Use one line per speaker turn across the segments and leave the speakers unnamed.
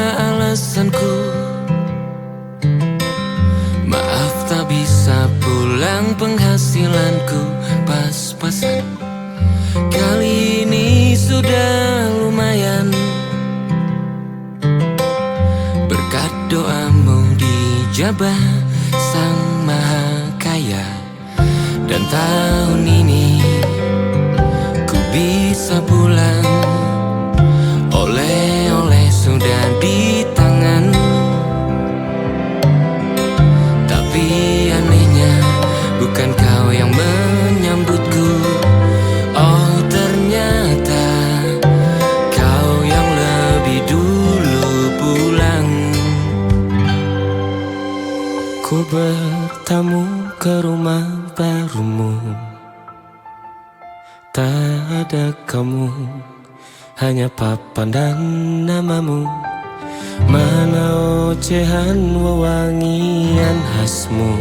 alasanku. Maaf tak bisa pulang, penghasilanku pas-pasan. Kali ini sudah lumayan, berkat doamu dijabah Sang Maha Kaya. Dan tahun ini ku bisa pulang, oleh-oleh sudah di tangan. Tapi anehnya bukan kau yang menyambutku. Oh ternyata kau yang lebih dulu pulang. Ku bertamu ke rumah barumu, tak ada kamu, hanya papan dan namamu. Mana ocehan wewangian khasmu.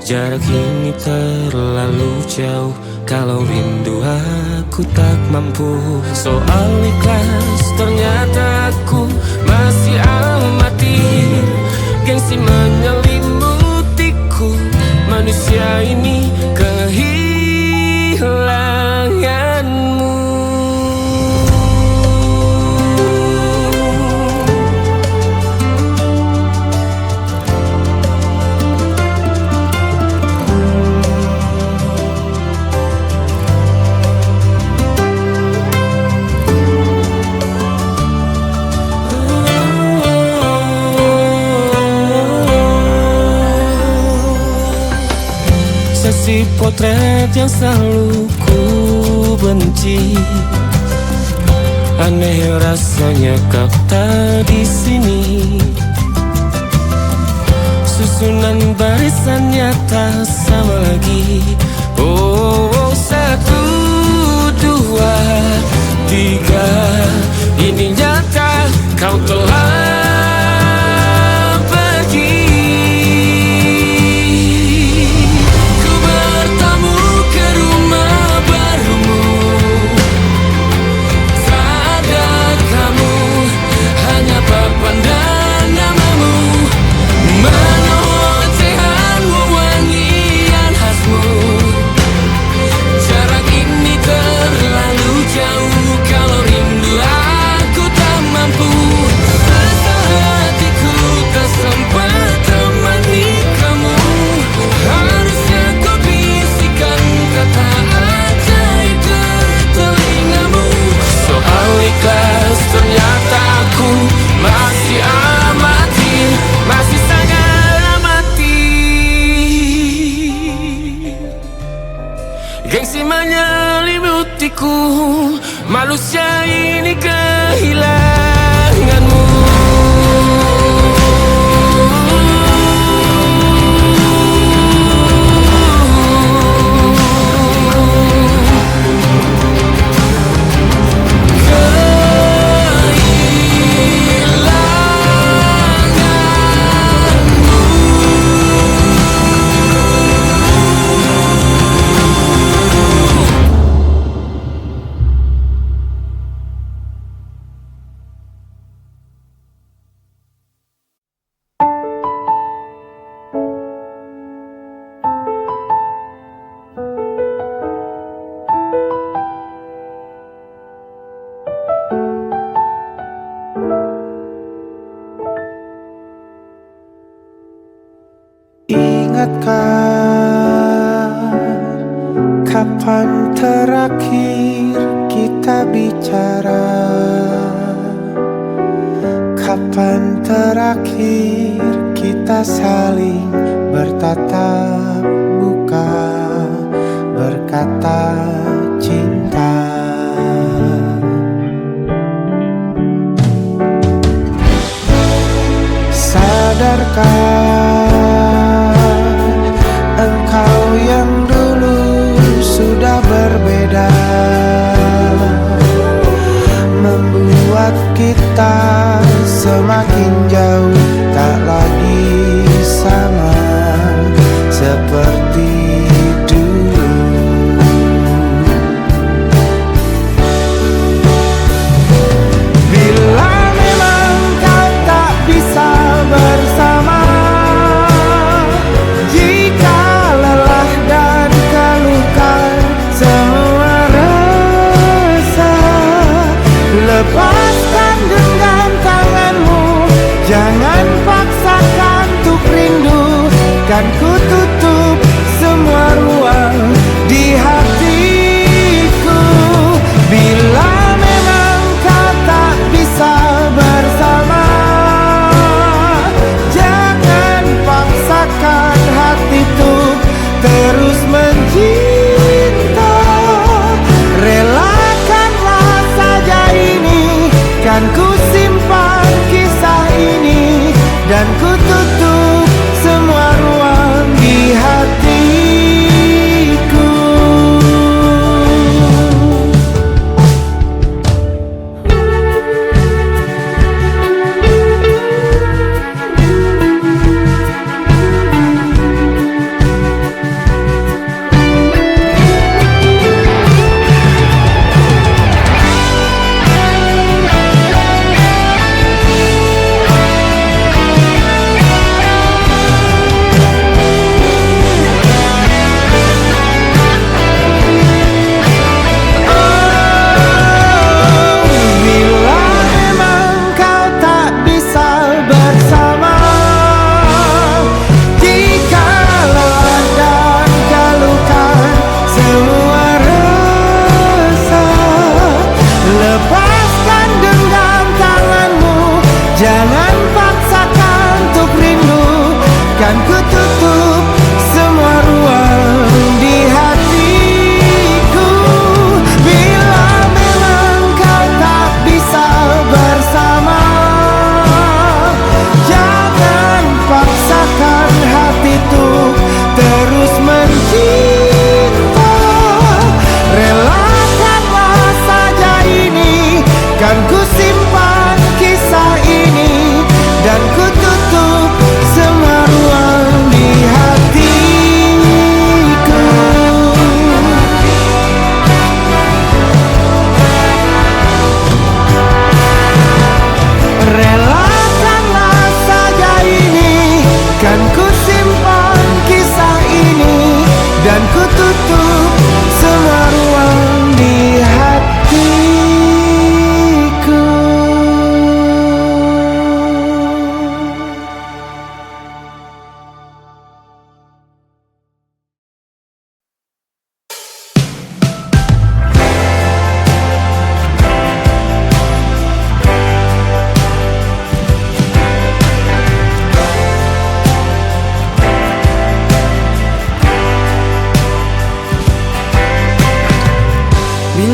Jarak ini terlalu jauh, kalau rindu aku tak mampu. Soal ikhlas ternyata aku masih amatir. Gengsi menyelimutiku, manusia ini kehilanganmu. Sesi potret yang selalu ku benci. Aneh rasanya kau tak di sini. Susunan barisannya tak sama lagi. Oh, 1, 2, 3. Ini nyata kau telah ternyata aku masih amatir, masih sangat amatir. Gengsi menyelimutiku, manusia ini kehilanganmu.
Kapan terakhir kita bicara? Kapan terakhir kita saling bertatap muka, berkata cinta? Sadarkah engkau yang dulu sudah berbeda, membuat kita semakin jauh, tak lagi sama seperti dulu. Bila memang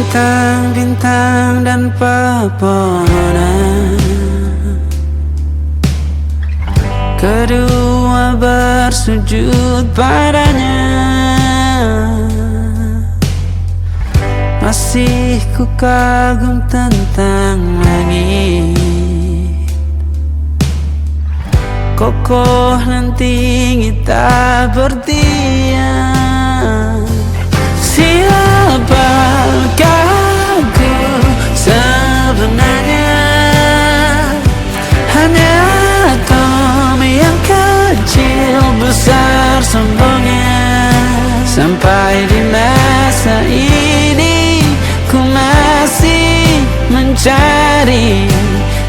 bintang-bintang dan pepohonan, kedua bersujud padanya. Masih ku kagum tentang langit, kokoh dan tinggi tak bertiang. Siapakah aku sebenarnya? Hanya atom yang kecil besar sombongnya. Sampai di masa ini ku masih mencari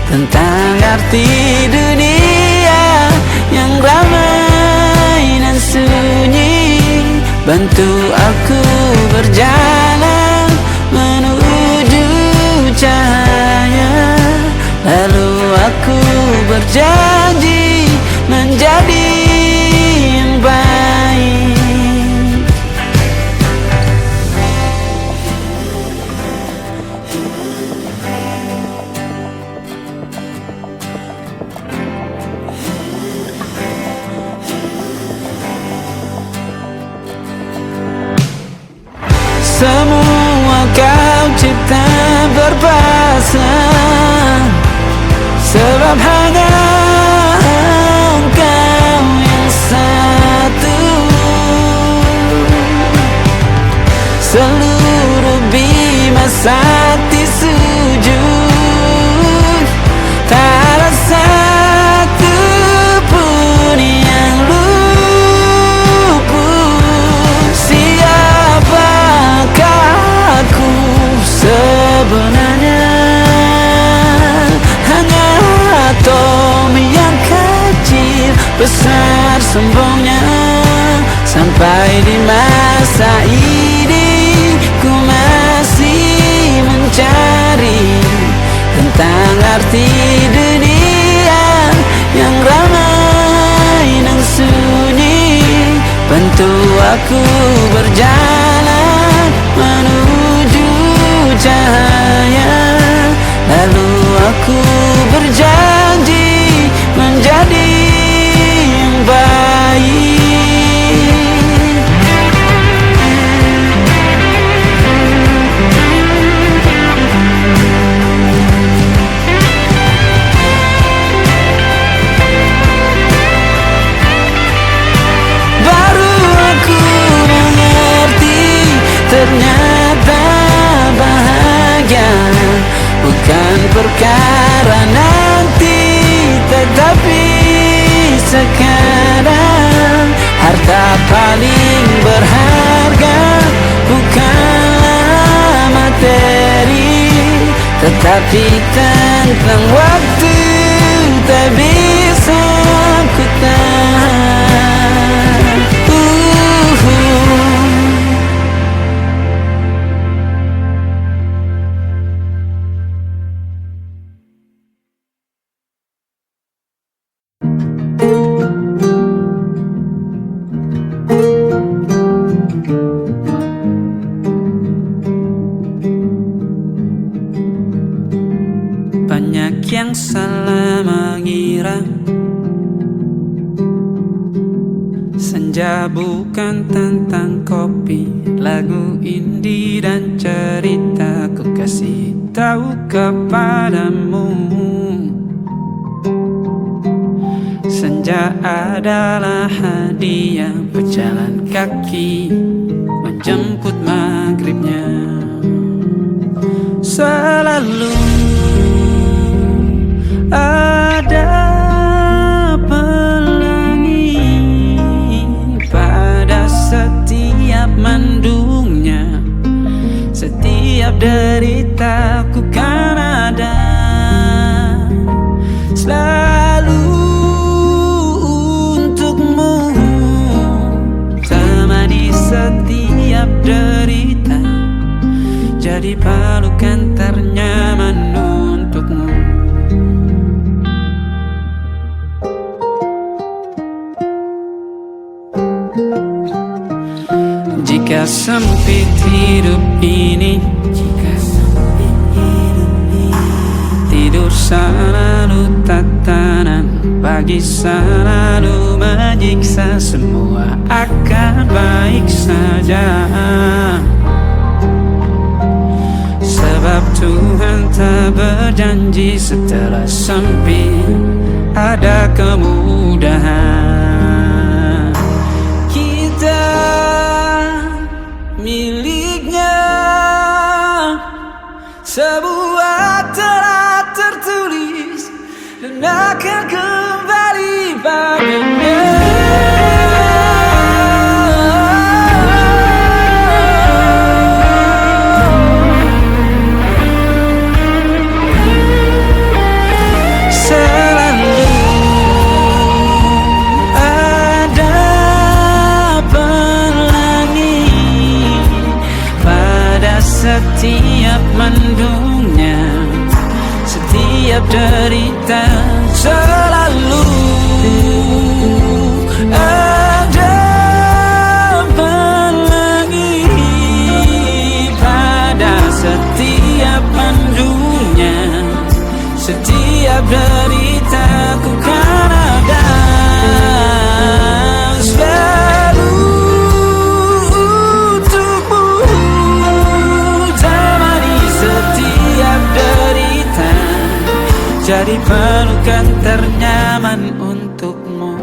tentang arti dunia yang ramai dan sunyi. Bantu aku berjalan menuju cahaya, lalu aku berjanji menjadi yang baik. Semua kau cipta berpasang, sebab hanya engkau yang satu. Seluruh bima sakti sujud, tak ada satu pun yang luput. Siapakah aku sebenarnya? Hanya atom yang kecil besar sombongnya. Sampai di masa ini ku masih mencari tentang arti dunia yang ramai dan sunyi. Bantu aku berjalan menuju cahaya, lalu aku berjanji menjadi yang baik. Baru aku mengerti, ternyata bahagia bukan perkara nanti, tetapi sekarang. Harta paling berharga bukanlah materi, tetapi tentang waktu tak bisa ku tahan. Banyak yang salah mengira senja bukan tentang kopi, lagu indie dan cerita. Ku kasih tahu kepadamu, senja adalah hadiah pejalan kaki menjemput maghribnya. Selalu ada pelangi pada setiap mendungnya. Setiap derita ku kan ada selalu untukmu, temani setiap derita, jadi pelukan ternyaman untukmu. Jika sempit hidup ini, jika selalu tatanan, pagi selalu menyiksa, semua akan baik saja. Sebab Tuhan tak berjanji setelah sempit ada kemudahan. Kita miliknya, sebuah telah tertulis dan akan kembali padanya. Setiap mendungnya, setiap derita, selalu ada pelangi. Pada setiap mendungnya, setiap derita, ku kan ada jadi pelukan ternyaman untukmu.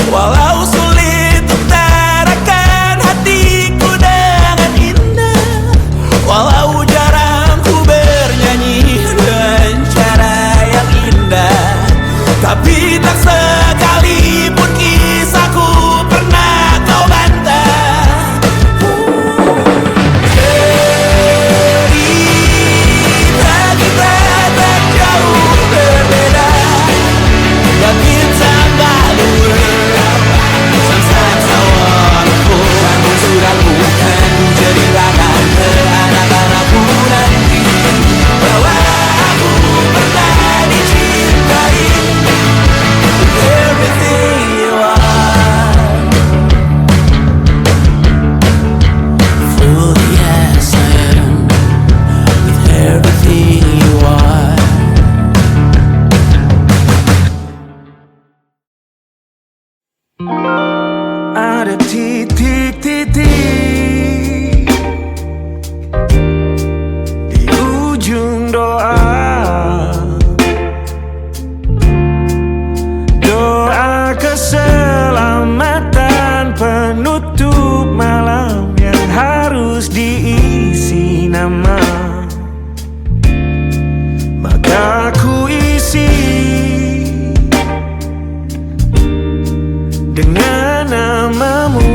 Walau
titik-titik di ujung doa, doa keselamatan penutup malam yang harus diisi nama. Maka ku isi dengan namamu,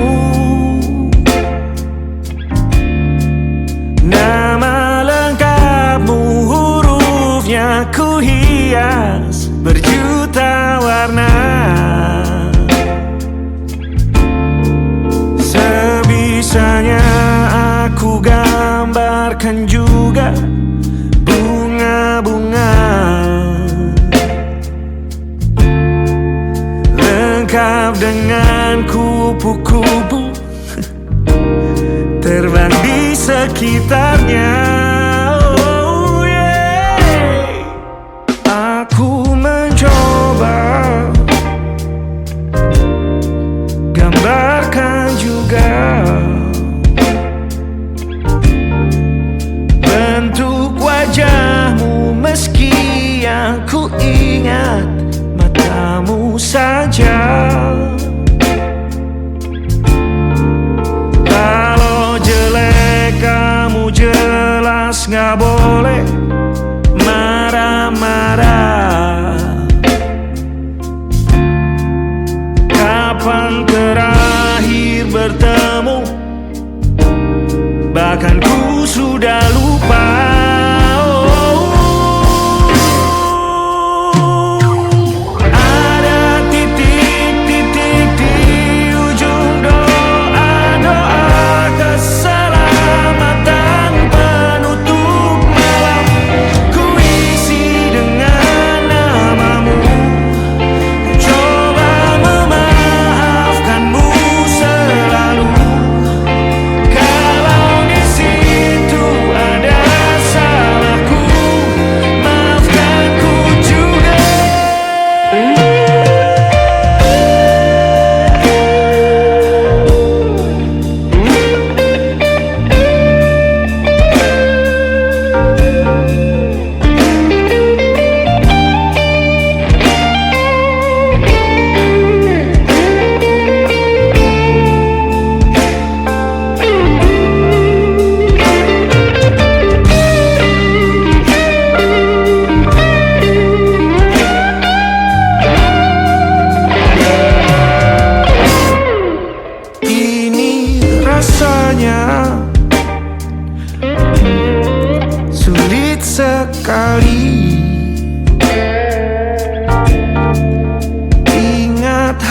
nama lengkapmu, hurufnya ku hias berjuta warna. Sebisanya aku gambarkan juga bunga-bunga lengkap dengan kupu-kupu terbang di sekitarnya. Oh yeah. Aku mencoba gambarkan juga bentuk wajahmu, meski yang ku ingat matamu saja. Kalau jelek kamu jelas gak boleh marah-marah. Kapan terakhir bertemu, bahkan ku sudah lupa.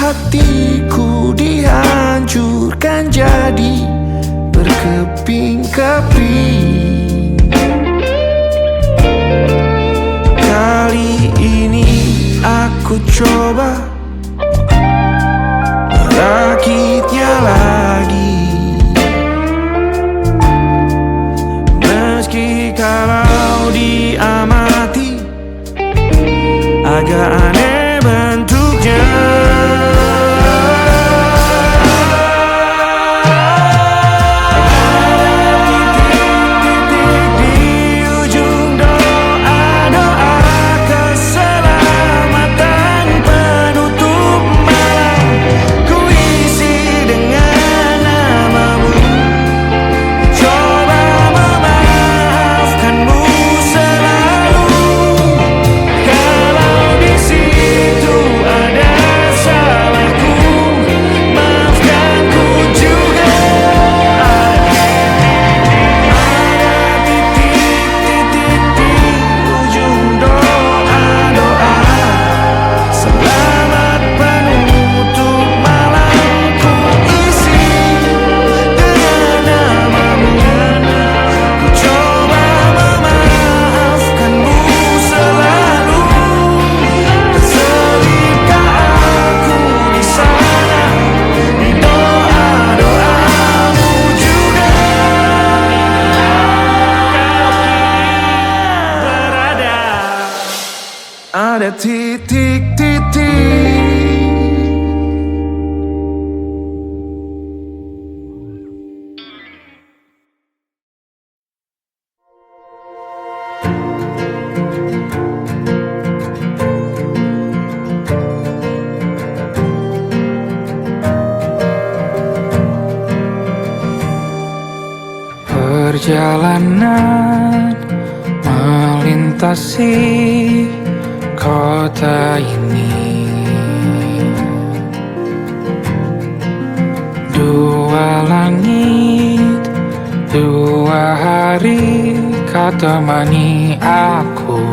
Hatiku dihancurkan jadi berkeping-keping. Kali ini aku coba merakitnya lagi, meski kalau diamati agak aneh bentuknya. Ada titik-titik
perjalanan melintasi kota ini. Dua langit, dua hari kau temani aku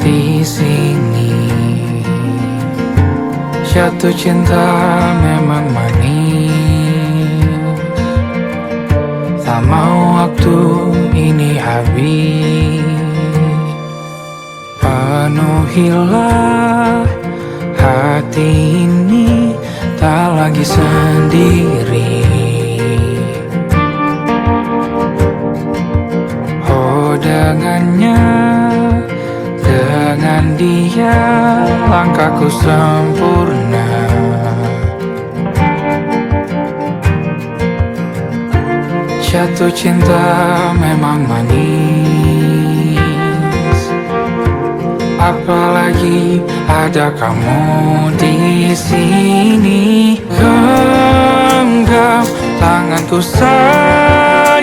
di sini. Jatuh cinta memang manis, tak mau waktu ini habis. Penuhilah hati ini, tak lagi sendiri. Oh dengannya, dengan dia langkahku sempurna. Jatuh cinta memang manis, apalagi ada kamu di sini. Genggam tanganku sayang,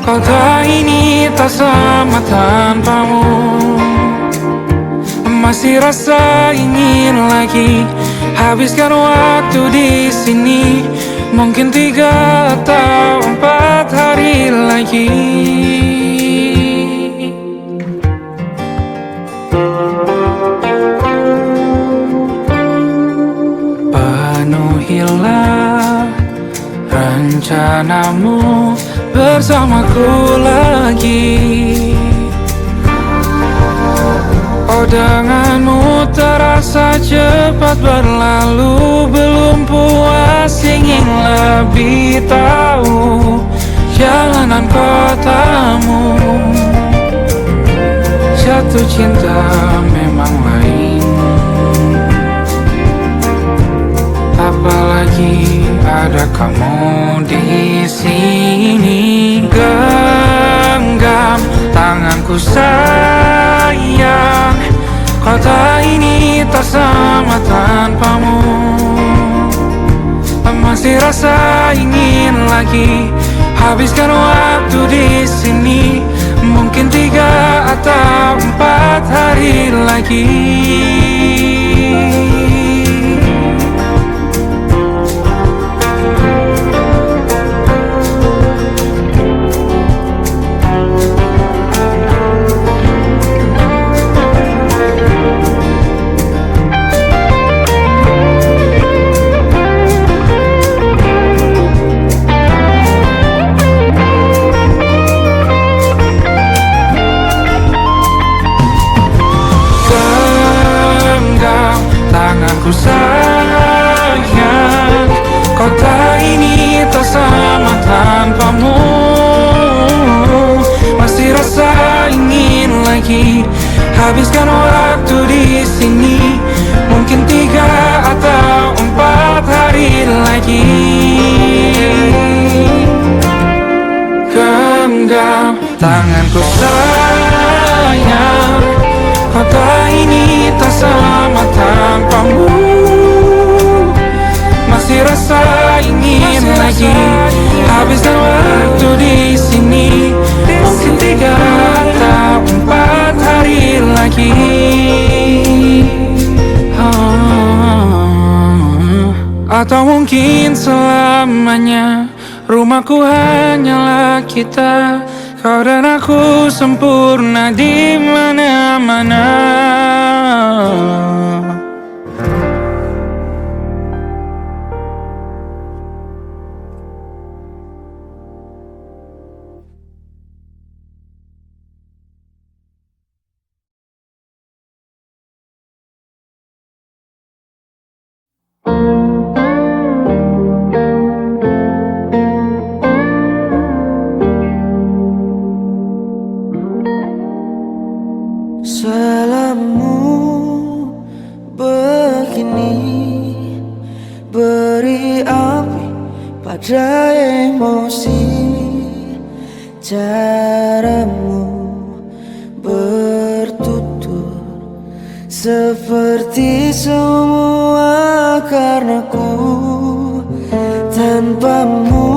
kota ini tak sama tanpamu. Masih rasa ingin lagi habiskan waktu di sini. Mungkin 3 atau 4 hari lagi. Penuhilah rencanamu bersamaku lagi. Oh denganmu terasa cepat berlalu. Belum puas ingin lebih tahu jalanan kotamu. Jatuh cinta memang lain, apalagi ada kamu di sini. Genggam tanganku sayang, kota ini tak sama tanpamu. Masih rasa ingin lagi habiskan waktu di sini. Mungkin 3 atau 4 hari lagi. Tanganku sayang, kota ini tak sama tanpamu. Masih rasa ingin lagi habiskan waktu di sini. Mungkin 3 atau 4 hari lagi. Genggam tanganku sayang, kota ini tak sama tanpamu. Masih rasa ingin lagi habiskan waktu di sini. Mungkin 3 atau 4 hari lagi. Atau mungkin selamanya. Rumahku hanyalah kita, kau dan aku sempurna di mana-mana.
Salahmu begini, beri api pada emosi. Caramu bertutur seperti semua karenaku. Tanpamu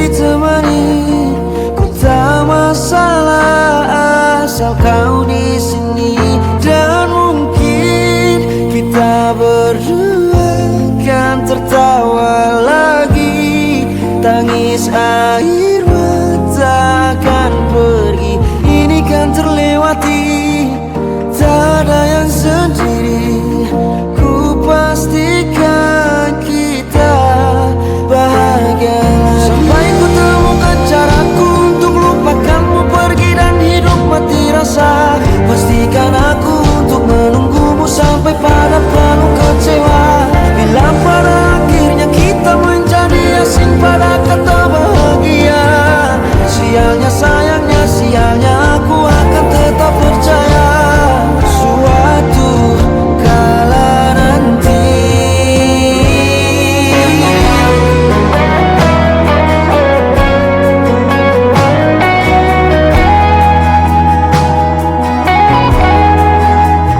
ditemani. Ku tak masalah asal kau di sini. Dan mungkin kita berdua kan tertawa lagi. Tangis air mata akan pergi. Ini kan terlewati, tak ada yang sendiri. Ku pastikan kita bahagia lagi. Sampai ku temukan caraku untuk lupakanmu pergi dan hidup mati rasa. Pastikan aku untuk menunggumu sampai pada penuh kecewa. Bila pada akhirnya kita menjadi asing pada kata bahagia. Sialnya sayangnya sialnya aku akan tetap percaya suatu kala nanti.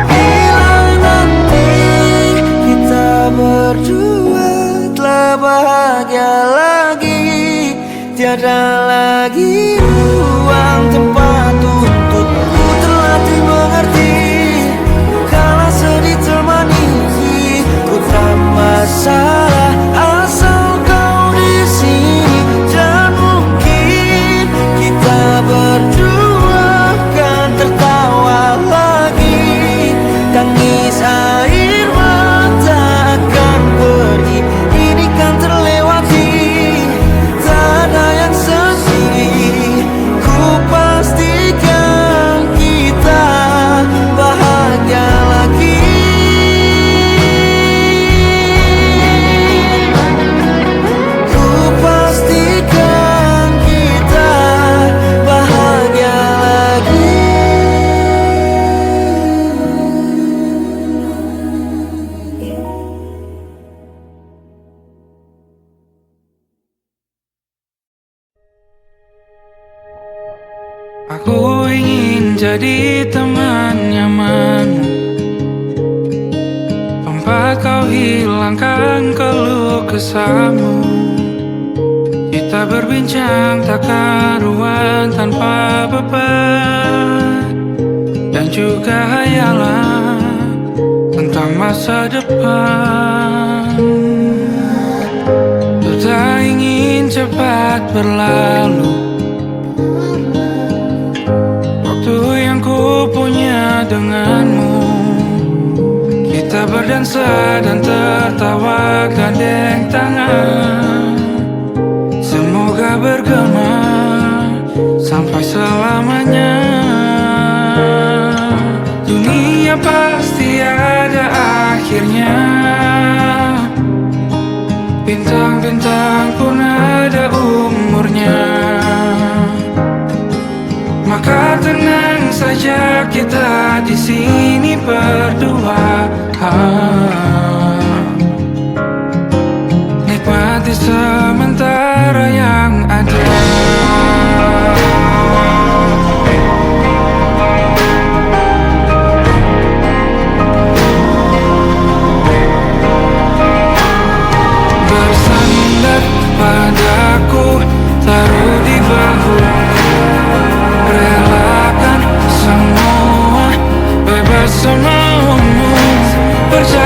Bila nanti kita berdua telah bahagia lagi, tiada lagi ruang tempat untukku terlatih mengerti. Kala sedih temani, ku tak masalah asal kau di sini. Dan mungkin kita berdua kan tertawa lagi. Tangis air mata akan pergi. Ini kan terlewati, tak ada yang sendiri. Ku pastikan kita bahagia lagi. Ku pastikan kita bahagia lagi.
Aku ingin jadi teman nyamanmu, tempat kau hilangkan keluh kesahmu. Kita berbincang tak karuan tanpa beban, dan juga hayalan tentang masa depan. Ku tak ingin cepat berlalu waktu yang ku punya denganmu. Kita berdansa dan tertawa gandeng tangan. Semoga bergema sampai selamanya. Dunia pasti ada akhirnya. Bintang-bintang pun ada umurnya. Maka tenang saja kita di sini berdua. Nikmati sementara yang ada. Bersandar padaku, taruh di bahu. Relakan semua, bebas semaumu. Percaya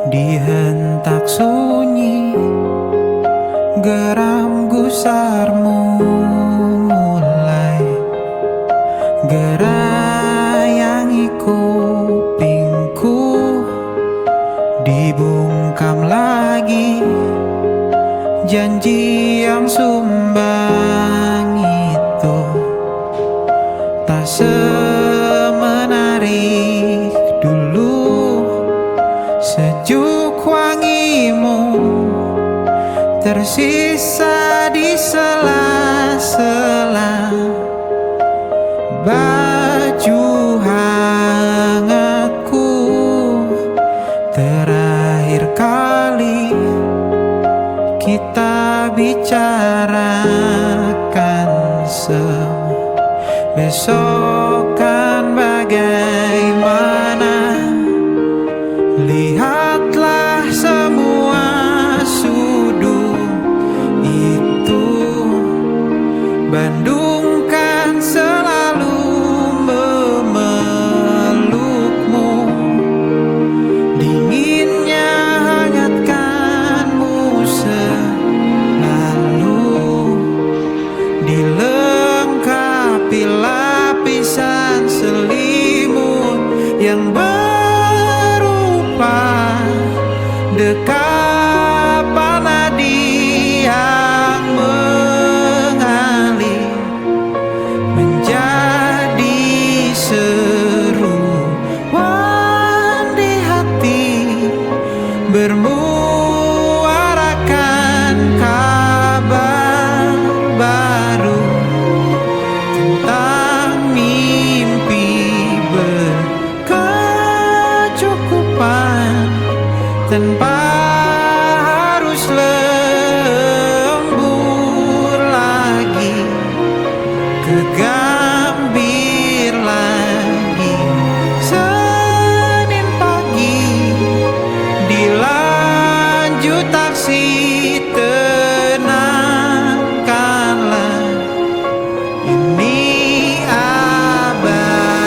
Dihentak sunyi, geram gusarmu mulai gerayangi kupingku. Dibungkam lagi janji yang sumbang itu, tak semenarik dulu. Sejuk wangimu tersisa di sela-sela baju hangatku. Terakhir kali kita bicarakan semua, besok kan bagaimana. Lihatlah semua sudut itu, Bandung kan selalu memelukmu. Dinginnya hangatkanmu selalu, dilengkapi lapisan selimut yang dekapan nadi yang mengalir menjadi seruan di hati, bermuarakan kabar baru tentang mimpi berkecukupan. Tanpa harus lembur lagi, kegambir lagi. Senin pagi dilanjut taksi, tenangkanlah ini abadi.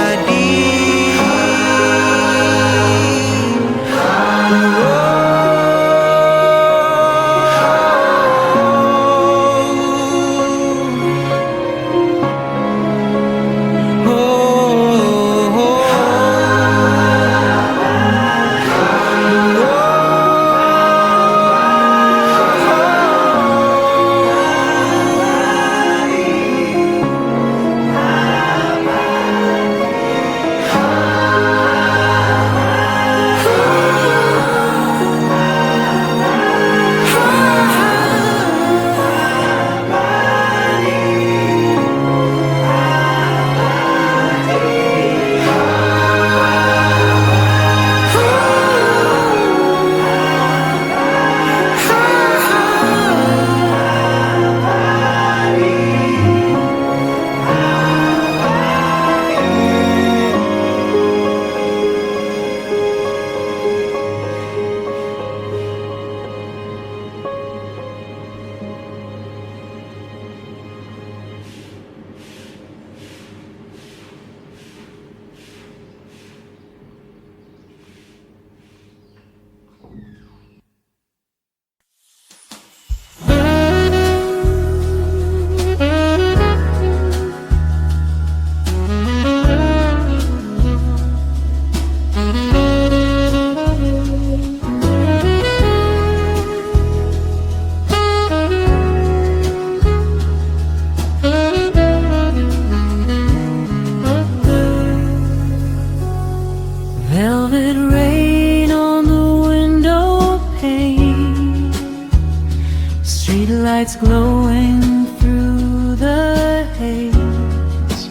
Lights glowing through the haze.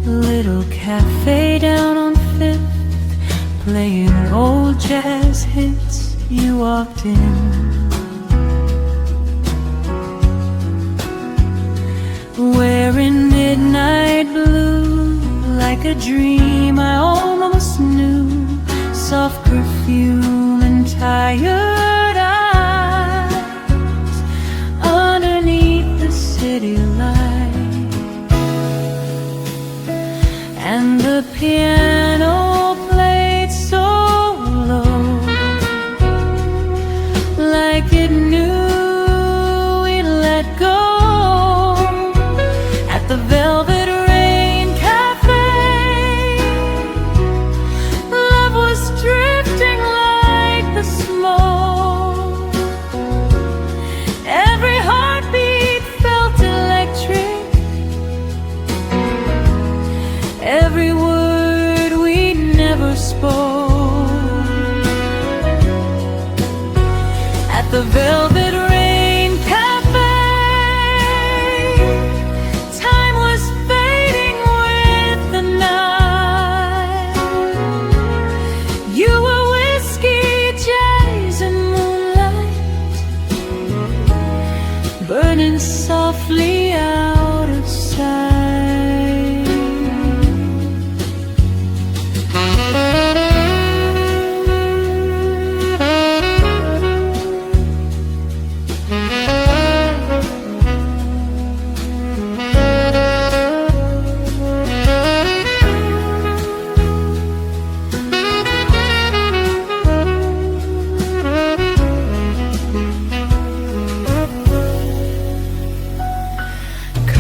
Little cafe down on Fifth, playing old jazz hits. You walked in, wearing midnight blue, like a dream I almost knew. Soft perfume and tired eyes underneath the city light, and the piano played so low.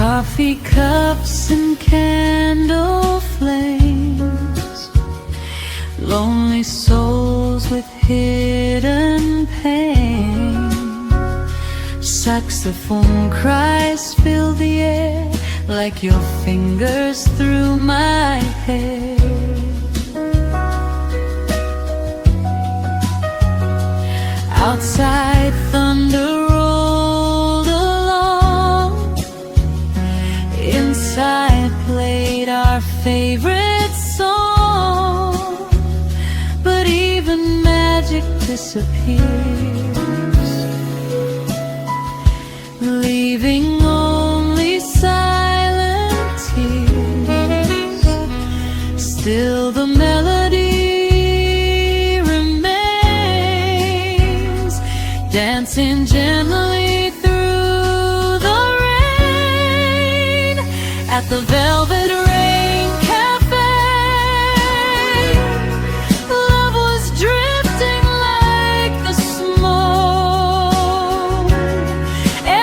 Coffee cups and candle flames, lonely souls with hidden pain. Saxophone cries fill the air like your fingers through my hair. Outside thunder rolled along, inside played our favorite song. But even magic disappears, leaving only silent tears. Still the melody remains, dancing gently through the rain at the Velvet Rain Cafe. Love was drifting like the smoke.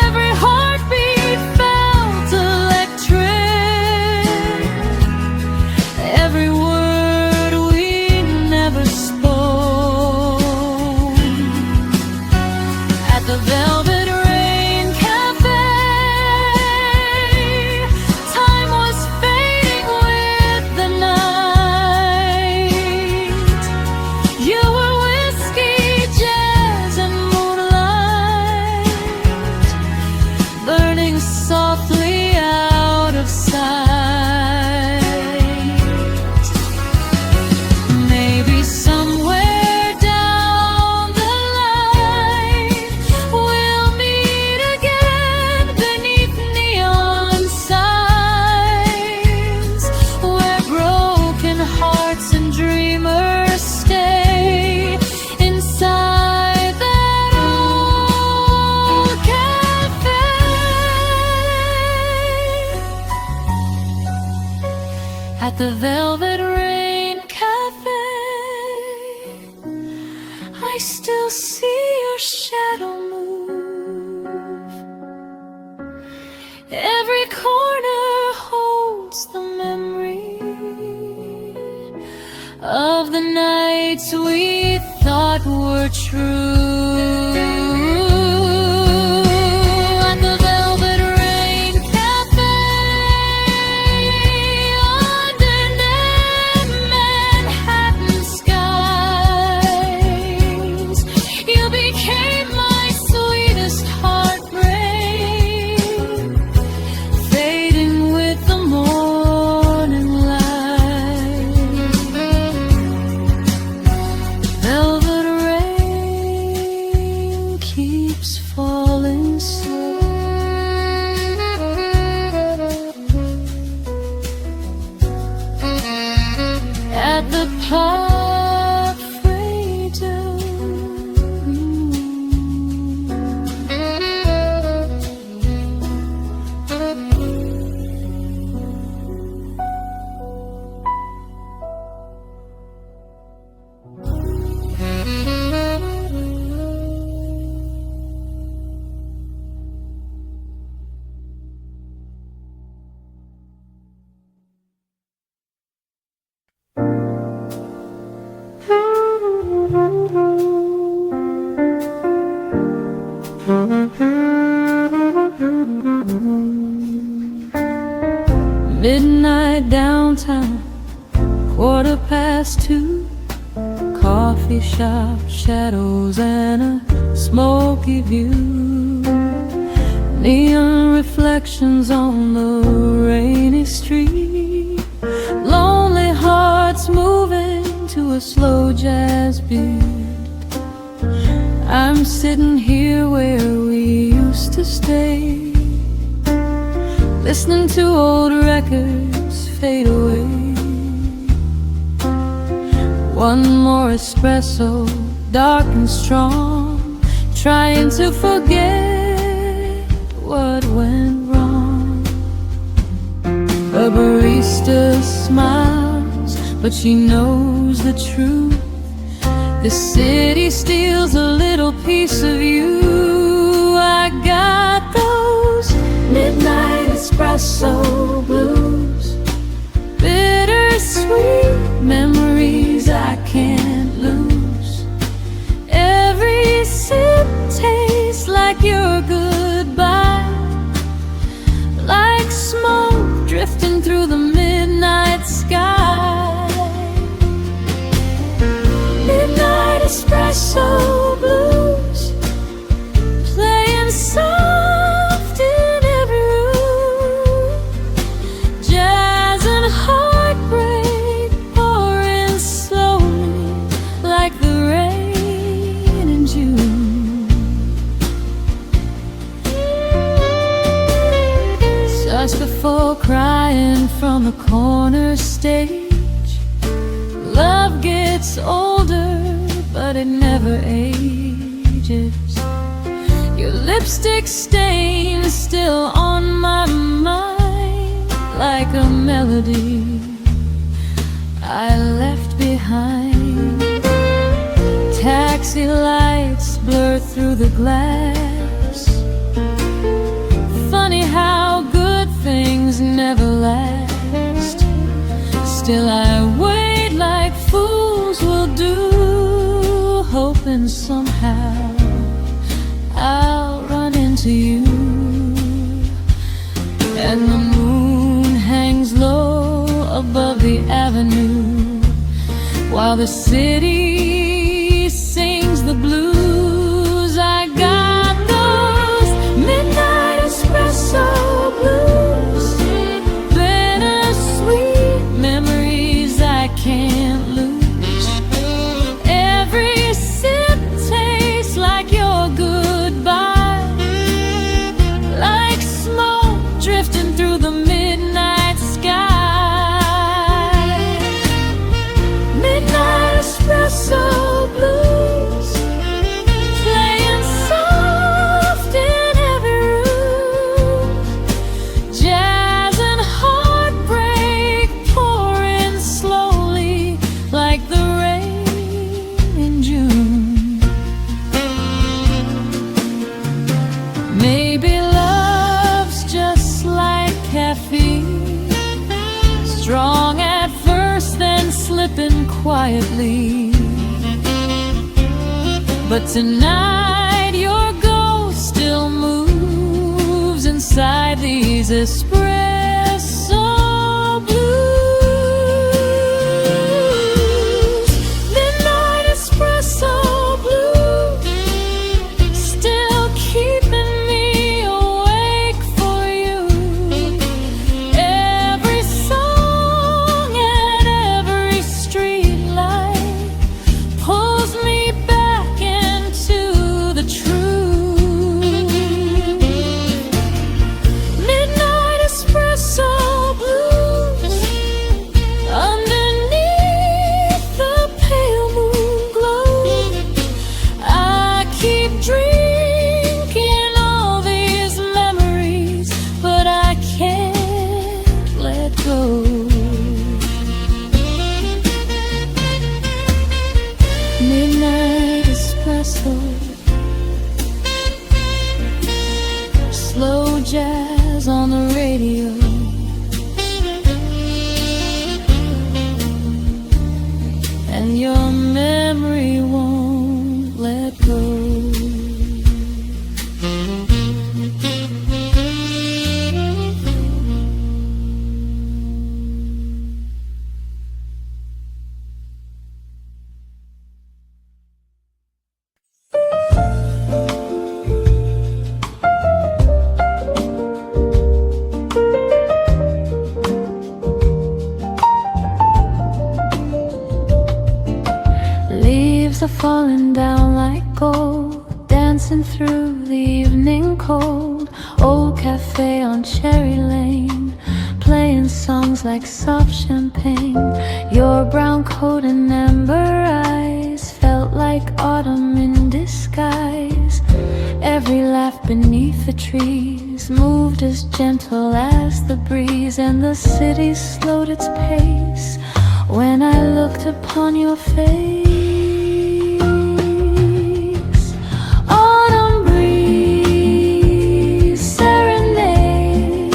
Every heartbeat felt electric. Every word we never spoke at the Velvet Rain Cafe. Time was fading with the night. You were whiskey, jazz, and moonlight, burning softly out of sight. Maybe somewhere down the line we'll meet again beneath neon signs, where broken hearts and dreamers stay inside that old cafe. At the Velvet Rain Cafe, I still see your shadow move. Every corner holds the memory of the nights we thought were true. At the Velvet Rain Cafe, under Manhattan skies, you became my sweetest heartbreak, fading with the morning light. Velvet rain keeps falling slow. At the Park Freedom. Midnight downtown, 2:15. Coffee shop shadows and a smoky view. Neon reflections on the rainy street. Lonely hearts moving to a slow jazz beat. I'm sitting here where we used to stay, listening to old records fade away. One more espresso, dark and strong, trying to forget what went wrong. A barista smiles, but she knows the truth. The city steals a little piece of you. I got those midnight espresso just before crying from the corner stage. Love gets older, but it never ages. Your lipstick stain still on my mind, like a melody I left behind. Taxi lights blur through the glass. Funny how good things never last. Still I wait like fools will do, hoping somehow I'll run into you. And the moon hangs low above the avenue, while the city sings the blues. I got those midnight espresso blues, bittersweet memories I can't lose. Every sip tastes like your goodbye, like smoke drifting through the midnight sky. Midnight espresso blues, playing soft in every room. Jazz and heartbreak pouring slowly like the rain in June. Maybe love's just like caffeine, strong at first then slipping quietly. But tonight your ghost still moves inside these espresso blues. Midnight espresso blues, still keeping me awake for you. Every song and every street light pulls me back into the truth. Midnight espresso blues, underneath the pale moon glow. I keep drinking all these memories, but I can't let go. Midnight espresso, slow jazz on the radio. And your memory won't let go. Leaves are falling down like gold, dancing through the evening cold. Old cafe on Cherry Lane, playing songs like soft champagne. Your brown coat and amber eyes felt like autumn in disguise. Every laugh beneath the trees moved as gentle as the breeze, and the city slowed its pace when I looked upon your face. Autumn breeze, serenade,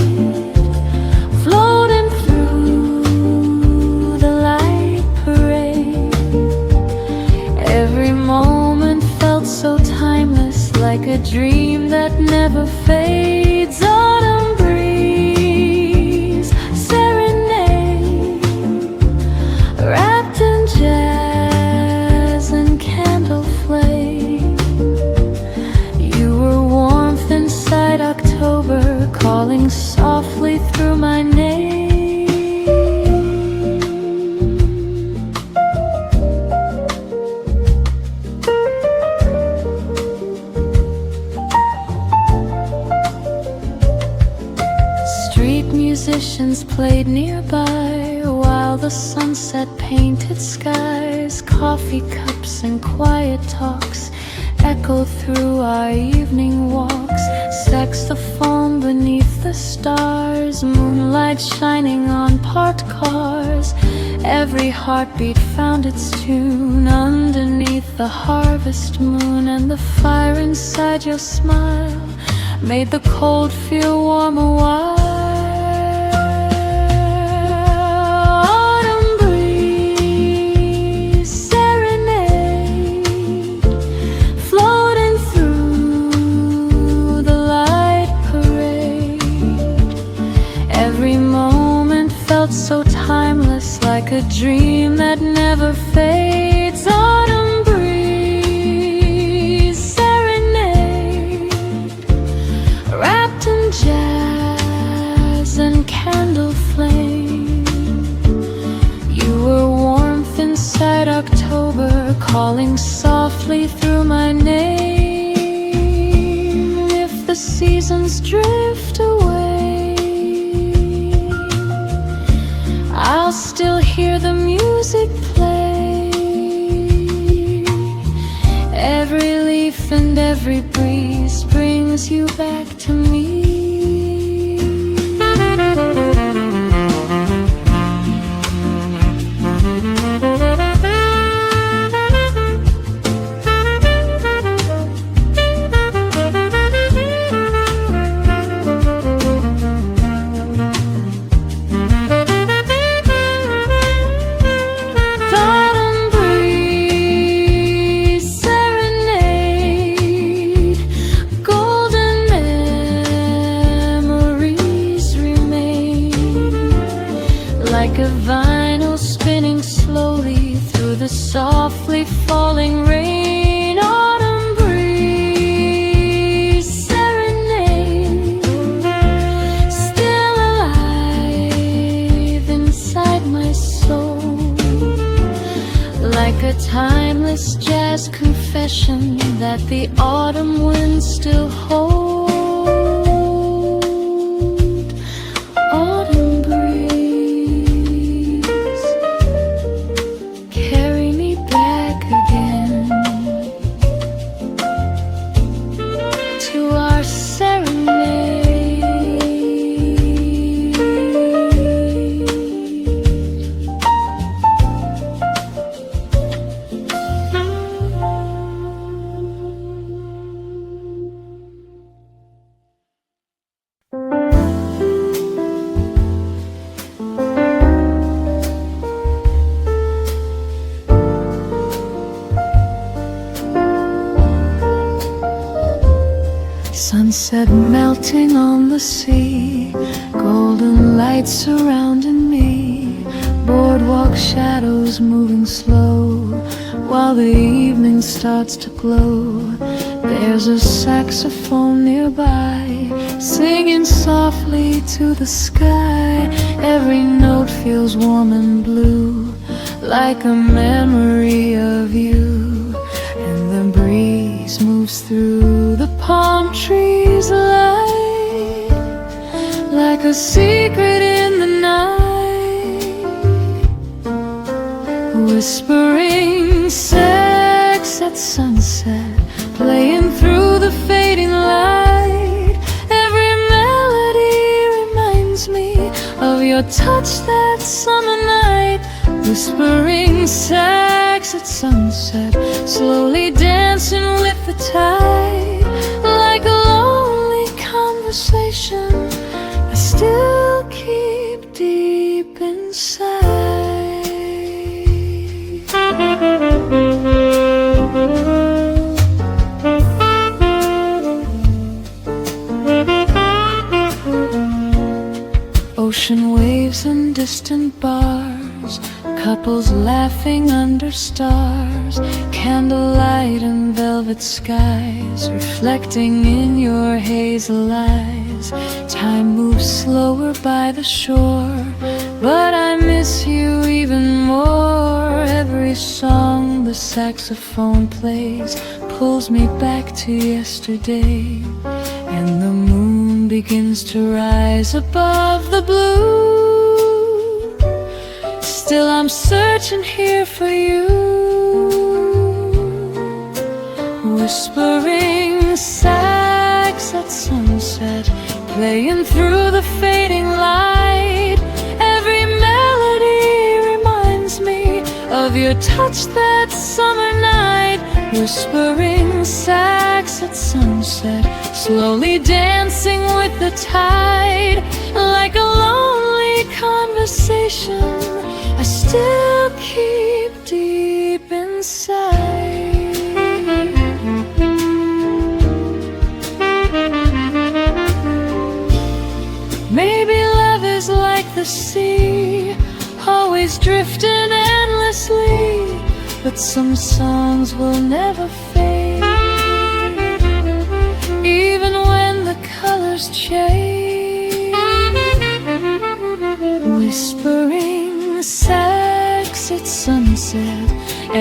floating through the light parade. Every moment felt so timeless, like a dream that never fades. Autumn breeze, serenade, wrapped in jazz and candle flame. You were warmth inside October, calling softly through my name. Street musicians played nearby, while the sunset painted skies. Coffee cups and quiet talks echoed through our evening walks. Saxophone beneath the stars, moonlight shining on parked cars. Every heartbeat found its tune underneath the harvest moon, and the fire inside your smile made the cold feel warm a while. Autumn breeze, serenade, floating through the light parade. Every moment felt so timeless, like a dream that never fades. Autumn breeze, serenade, wrapped in jazz and candle flame. You were warmth inside October, calling softly through my name. If the seasons drift away, I'll still hear the music play. Every leaf and every breeze brings you back to me. Softly falling rain, autumn breeze, serenade, still alive inside my soul, like a timeless jazz confession that the autumn winds still hold. Autumn breeze, carry me back again to our serenade. Sunset melting on the sea, golden lights surrounding me, boardwalk shadows moving slow, while the evening starts to glow. There's a saxophone nearby, singing softly to the sky. Every note feels warm and blue, like a memory of you. And the breeze moves through the palm trees light, like a secret in the night, whispering sex at sunset, playing through the fading light. Every melody reminds me of your touch that summer night, whispering sex at sunset, slowly dancing with the tide, like a lonely conversation I still keep deep inside. Ocean waves and distant bars, couples laughing under stars, candlelight and velvet skies, reflecting in your hazel eyes. Time moves slower by the shore, but I miss you even more. Every song the saxophone plays pulls me back to yesterday, and the moon begins to rise above the blue. Still I'm searching here for you. Whispering sax at sunset, playing through the fading light. Every melody reminds me of your touch that summer night. Whispering sax at sunset, slowly dancing with the tide. Like a lonely conversation I still keep deep inside. Maybe love is like the sea, always drifting endlessly. But some songs will never fade, even when the colors change. Whispering sax at sunset,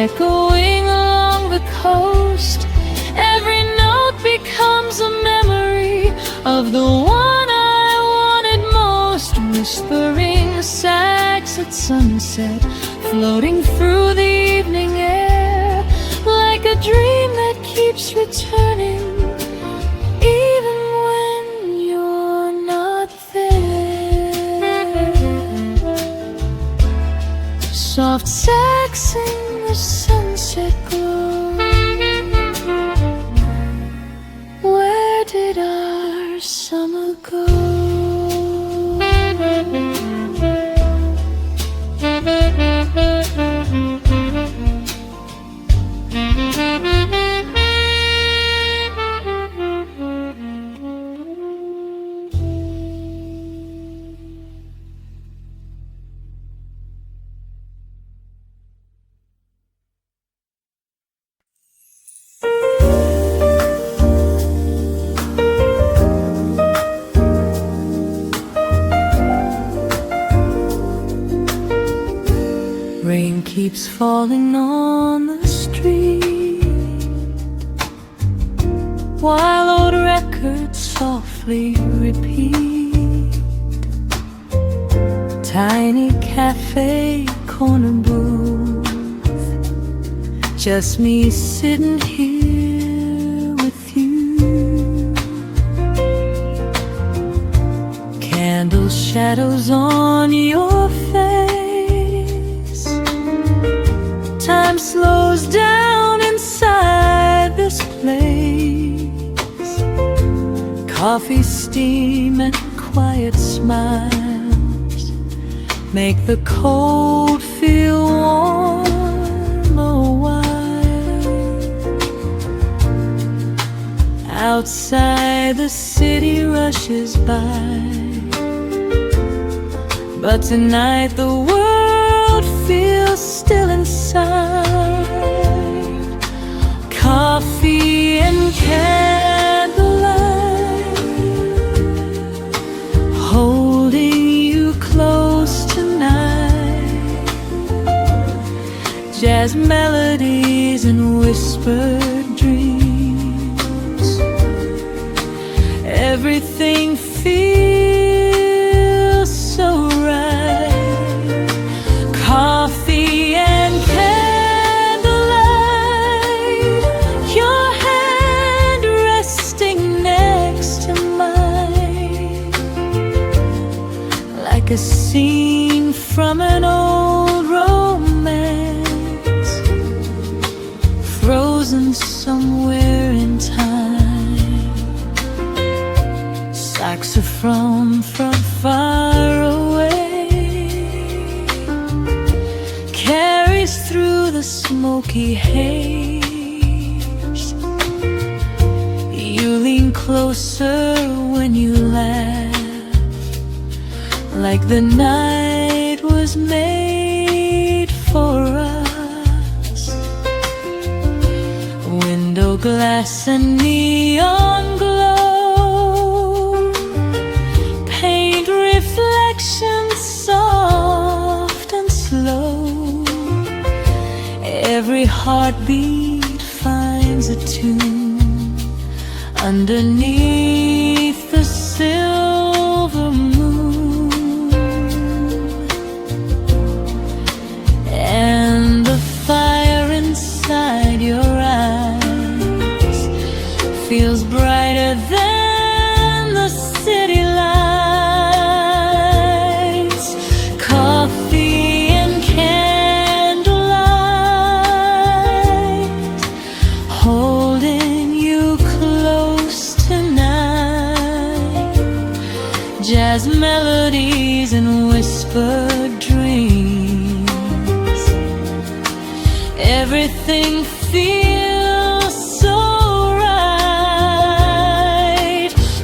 echoing along the coast. Every note becomes a memory of the one I wanted most. Whispering sax at sunset, floating through the evening air. Like a dream that keeps returning, even when you're not there. Soft sax in the sunset glow. Where did our summer go? Rain keeps falling on the street, while old records softly repeat. Tiny cafe corner booth, just me sitting here with you. Candle shadows on your face. Time slows down inside this place. Coffee steam and quiet smiles make the cold feel warm a while. Outside the city rushes by, but tonight the world feels still inside. Coffee and candlelight, holding you close tonight. Jazz melodies and whispered dreams. Everything feels so right. Coffee and candlelight, your hand resting next to mine, like a scene from an old romance, frozen somewhere in time. Saxophone from far away carries through the smoky haze. You lean closer when you laugh, like the night was made for us. Window glass and neon glow paint reflections soft and slow. Every heartbeat finds a tune underneath the silver moon, and the fire inside your eyes feels brighter than the city lights. Coffee and candlelight, holding you close tonight. Jazz melodies and whispered dreams. Everything feels so right.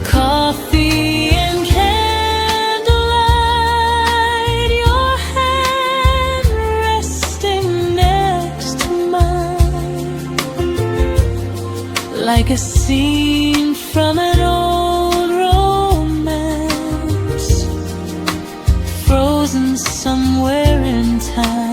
Coffee and candlelight, your hand resting next to mine, like a scene from an old romance, frozen somewhere in time.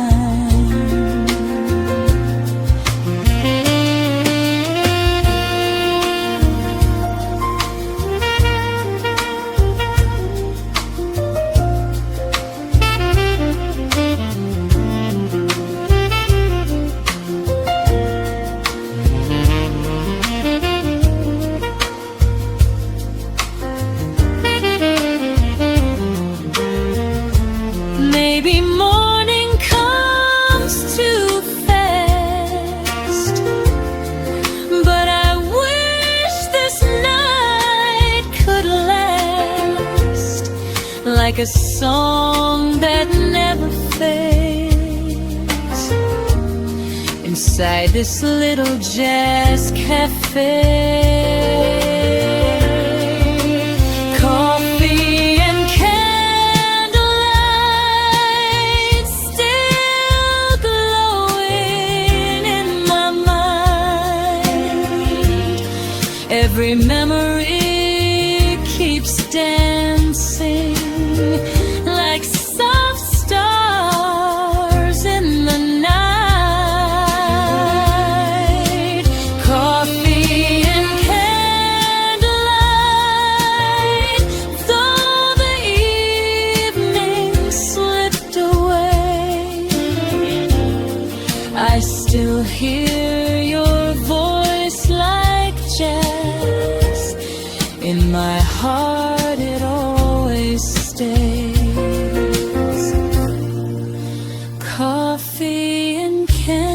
Maybe morning comes too fast, but I wish this night could last, like a song that never fades, inside this little jazz cafe. Coffee and candlelight still glowing in my mind. Every memory keeps dancing like soft stars in the night. Coffee and candlelight, though the evening slipped away, I still hear your voice like jazz. In my heart it always stays. Coffee and candlelight,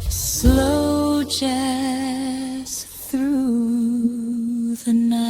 slow jazz through the night.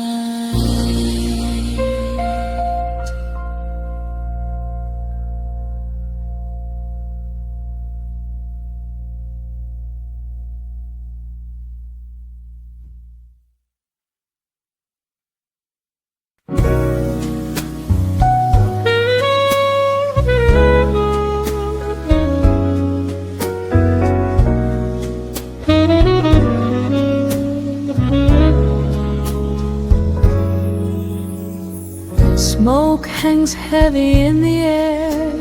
Smoke hangs heavy in the air,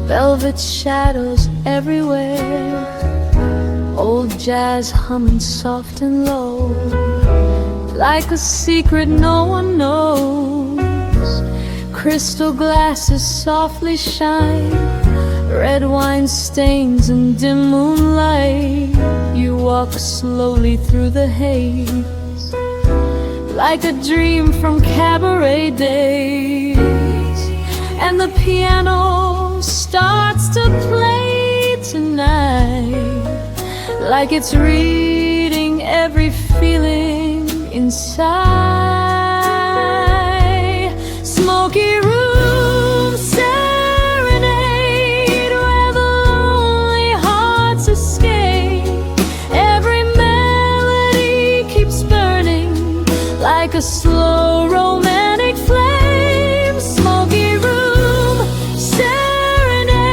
velvet shadows everywhere. Old jazz humming soft and low, like a secret no one knows. Crystal glasses softly shine, red wine stains and dim moonlight. You walk slowly through the haze, like a dream from cabaret days. And the piano starts to play tonight, like it's reading every feeling inside. Smoky room serenade, where the lonely hearts escape. Every melody keeps burning like a slow romantic flame. Smoky room serenade,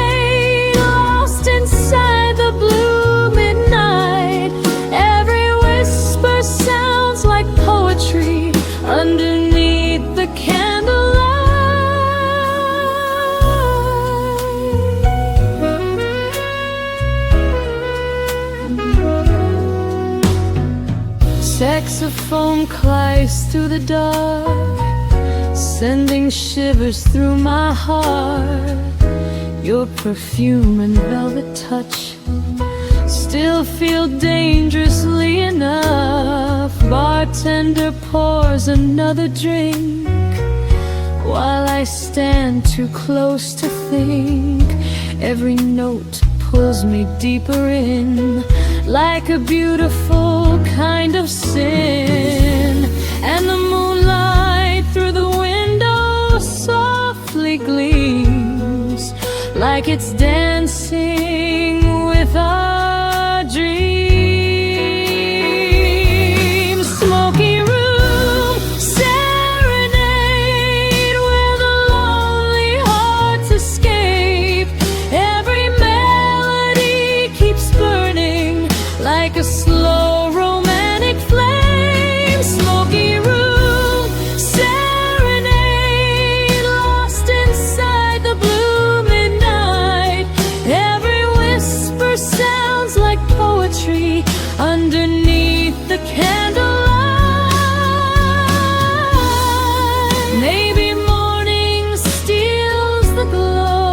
lost inside the blue midnight. Every whisper sounds like poetry underneath the candlelight. Saxophone cries through the dark, sending shivers through my heart. Your perfume and velvet touch still feel dangerously enough. Bartender pours another drink while I stand too close to think. Every note pulls me deeper in, like a beautiful kind of sin. And the moonlight through the window softly gleams, like it's dancing with our dreams. Smoky room serenade where the lonely hearts escape. Every melody keeps burning like a slow romantic flame. Smoky room serenade, lost inside the blue midnight. Every whisper sounds like poetry underneath the candlelight. Maybe morning steals the glow.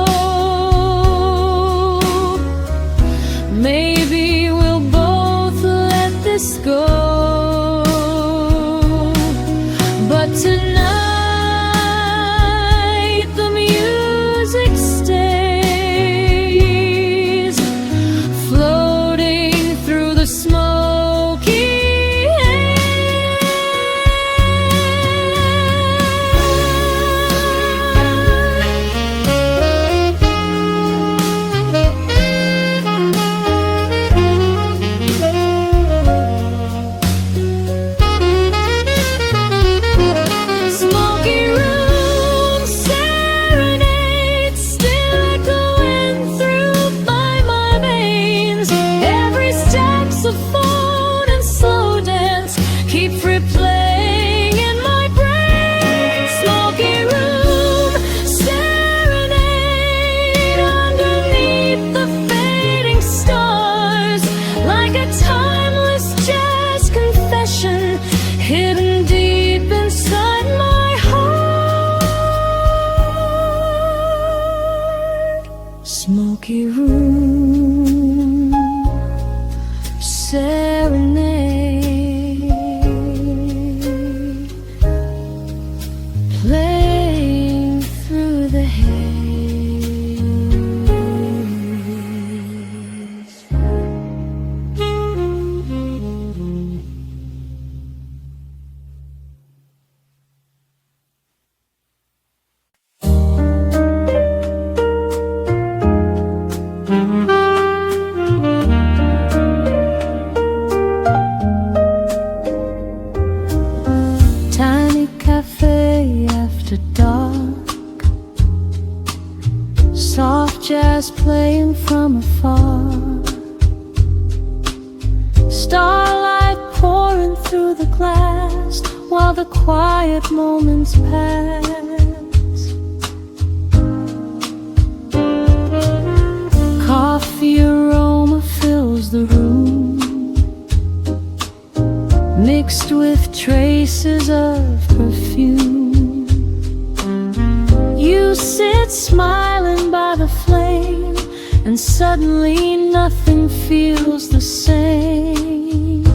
Maybe we'll both let this go. But tonight the music stays, floating through the smoky Smoky room serenade, still echoing through my veins. Every saxophone and slow dance keep replaying in my brain. Smoky room serenade, underneath the fading stars, like a timeless jazz confession hidden deep inside my heart. Smoky room serenade, playing through the haze. Tiny cafe after dark, soft jazz playing from afar, starlight pouring through the glass while the quiet moments pass. Coffee aroma fills the room, mixed with traces of perfume. You sit smiling by the flame, and suddenly nothing feels the same.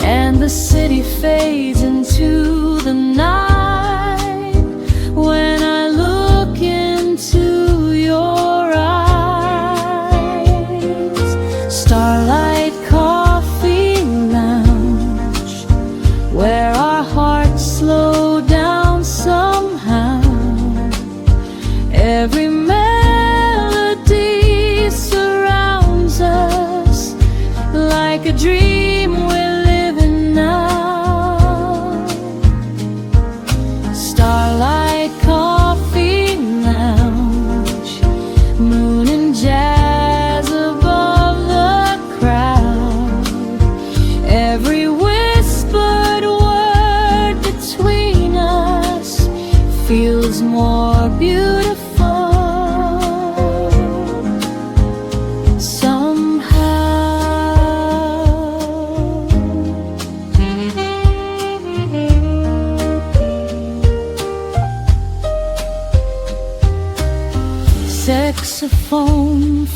And the city fades into the night when I look into your eyes. Starlight coffee lounge, where our hearts slow down somehow. Every melody surrounds us like a dream we're living now. Starlight coffee lounge, moon and jazz above the crowd. Every whispered word between us feels more beautiful somehow.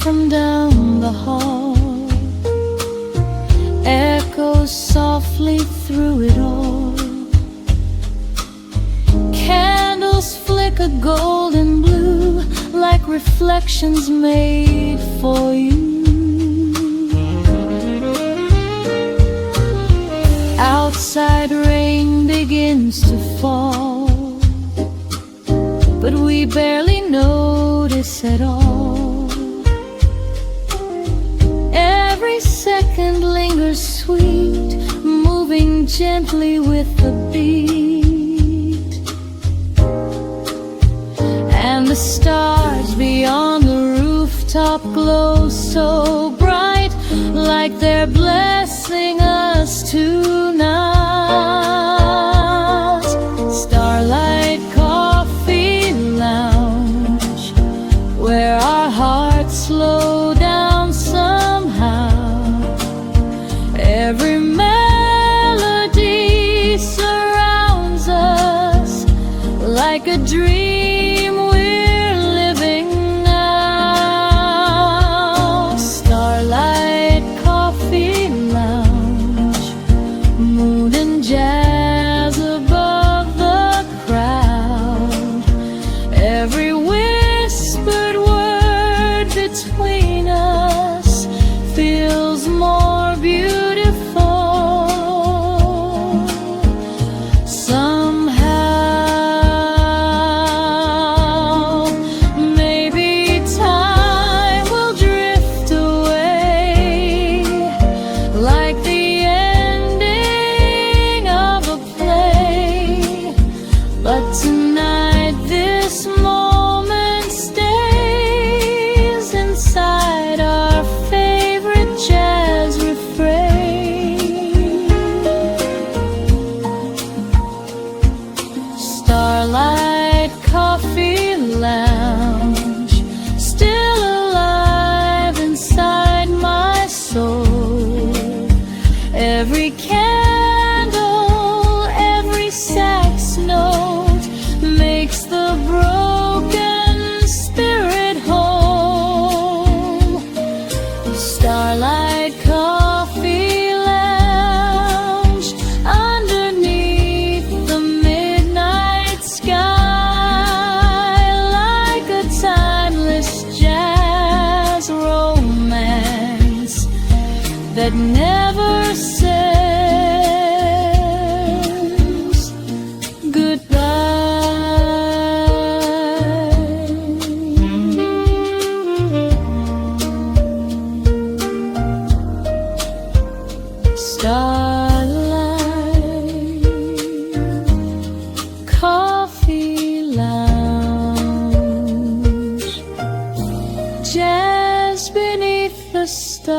from down the hall echoes softly through it all. Candles flicker golden blue like reflections made for you. Outside rain begins to fall, but we barely notice at all. Every second lingers sweet, moving gently with the beat. And the stars beyond the rooftop glow so bright, like they're blessing us tonight. Starlight Coffee Lounge, where our hearts slow down somehow. Every melody surrounds us like a dream we're living now. Starlight Coffee Lounge, moon and jazz above the crowd. Every whispered word between us feels more beautiful. Somehow, maybe time will drift away, like the ending of a play. But tonight this moment stays inside our favorite jazz refrain. Starlight Coffee Lounge, still alive inside my soul. Every candle, every sax note makes the broken spirit whole. Starlight Coffee Lounge, underneath the midnight sky, like a timeless jazz romance that never says goodbye. Starlight Coffee Lounge, jazz beneath the stars.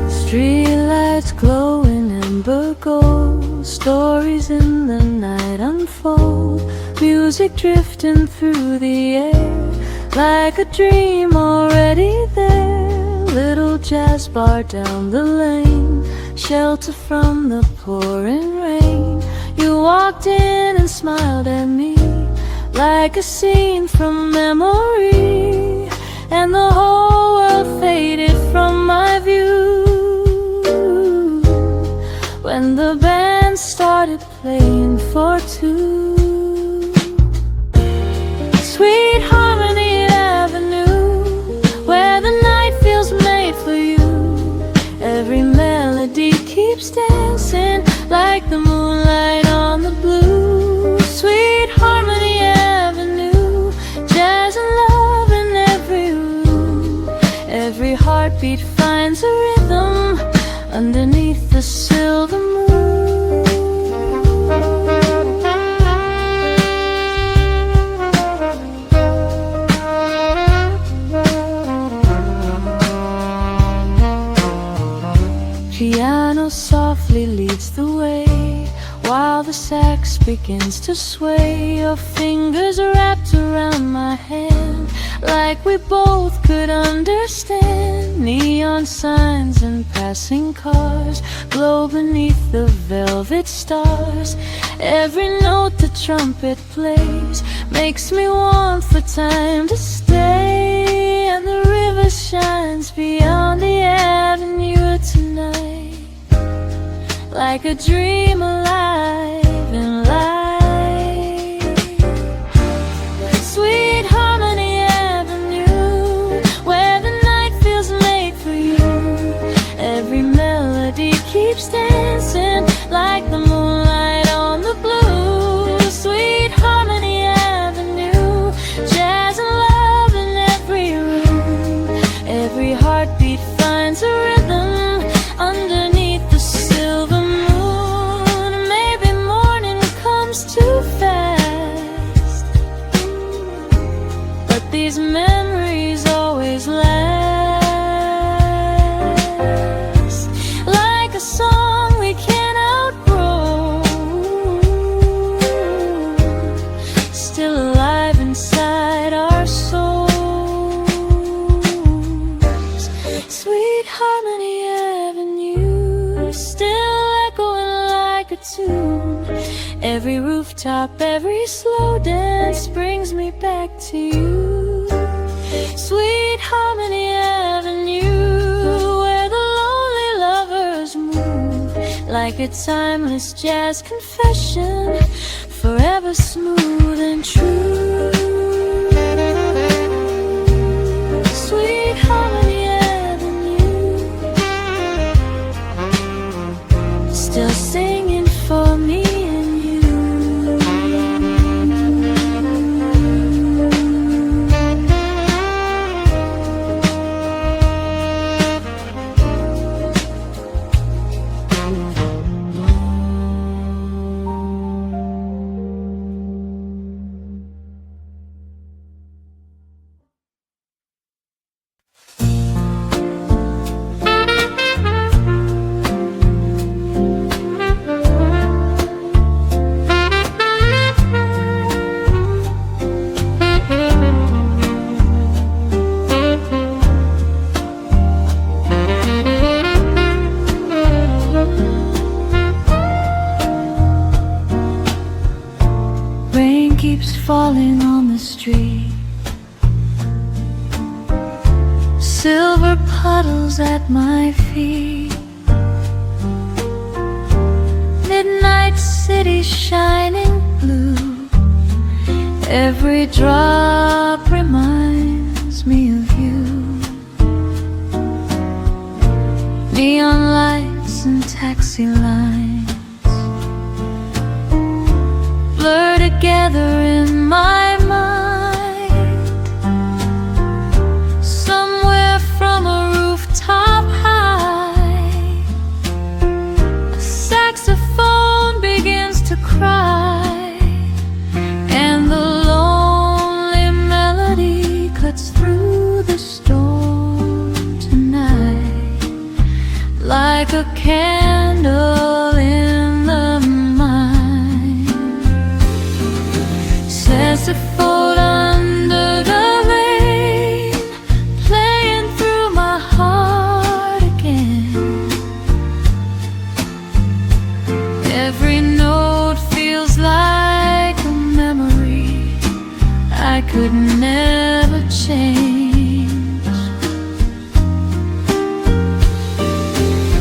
Streetlights glow in amber gold, stories in the night unfold, music drifting through the air like a dream already there. Little jazz bar down the lane, shelter from the pouring rain. You walked in and smiled at me like a scene from memory, and the whole world faded from my view when the band started playing for two. Sweet Harmony Avenue, where the night feels made for you. Every melody keeps dancing like the moonlight on the blue. Sweet Harmony Avenue, jazz and love in every room. Every heartbeat finds a rhythm underneath the silver moon. Piano softly leads the way while the sax begins to sway. Your fingers wrapped around my hand, like we both could understand. Neon signs and passing cars glow beneath the velvet stars. Every note the trumpet plays makes me want for time to stay. And the river shines beyond the avenue tonight, like a dream alive in light. Sweet Harmony Avenue, where the night feels late for you. Every melody keeps dancing like the moonlight on the blue. Sweet Harmony Avenue, jazz and love in every room. Every heartbeat finds a rhythm underneath the silver moon. Maybe morning comes too fast, but these memories always last, like a song we can't outgrow, still alive inside our souls. Sweet Harmony Avenue, still echoing like a tune. Every rooftop, every slow dance brings me back to you. Sweet Harmony Avenue, where the lonely lovers move, like a timeless jazz confession, forever smooth and true. Sweet Harmony Avenue, still singing for me and you. Rain keeps falling on the street, silver puddles at my feet. Midnight city shining blue, every drop reminds me of you. Neon lights and taxi lines blur together in my mind. Somewhere from a rooftop high, a saxophone begins to cry, and the lonely melody cuts through the storm tonight, like a candle in the mind. Saxophone under the rain, playing through my heart again. Every note feels like a memory I could never change.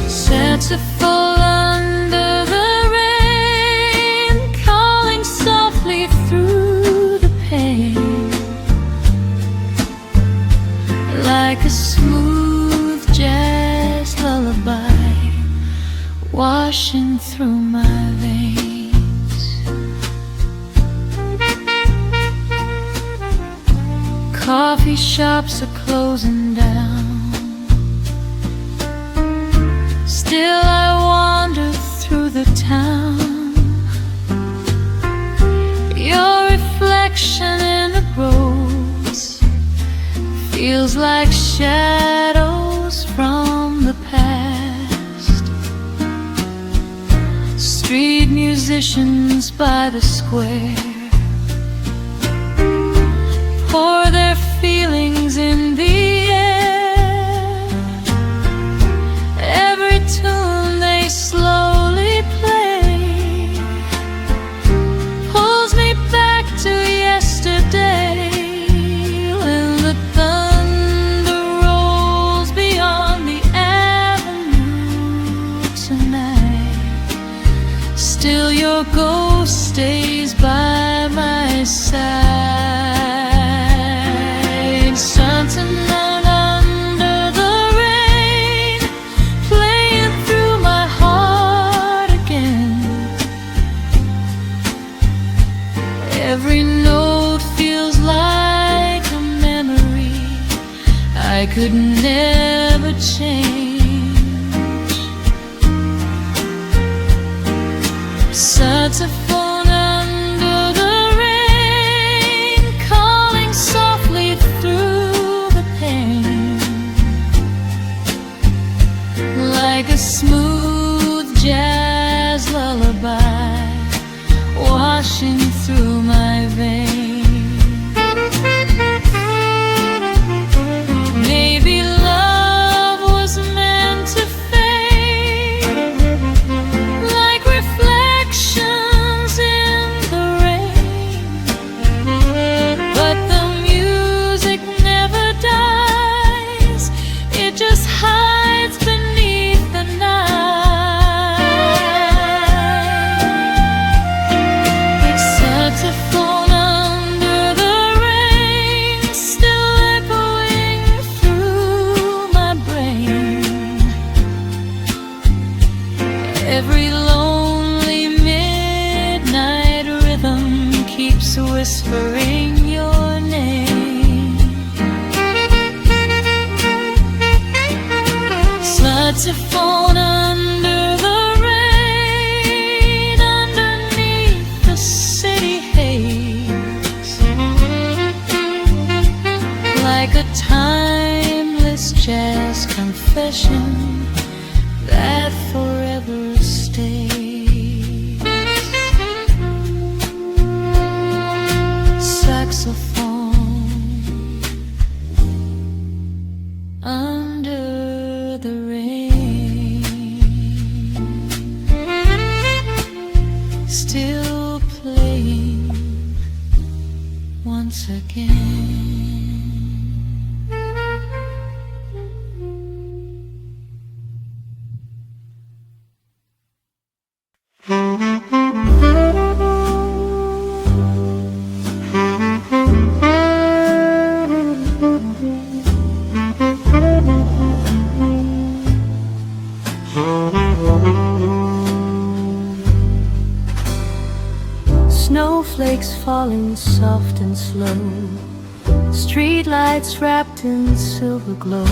Saxophone under the rain, calling softly through the pain, like a smooth jazz lullaby washing through my veins. Coffee shops are closing down, still I wander through the town. Your reflection in the roads feels like shadows from the past. Street music musicians by the square pour their feelings in the air. Every tune they slowly play pulls me back to yesterday, when the thunder rolls beyond the avenue tonight. Still your ghost stays by my side. Sunset under the rain, playing through my heart again. Every note feels like a memory I could never change. Saxophone under the rain, calling softly through the pain, like a smooth jazz lullaby washing through my veins. Maybe love was meant to fade, like reflections in the rain. But the music never dies, it just hides beneath the night. Saxophone under the rain, still echoing through my brain. Every lonely midnight rhythm keeps whispering your name. Saxophone under the rain, underneath the city haze, like a timeless jazz confession that forever stays. Saxophone under the rain, still playing once again. Snowflakes falling soft and slow, streetlights wrapped in silver glow.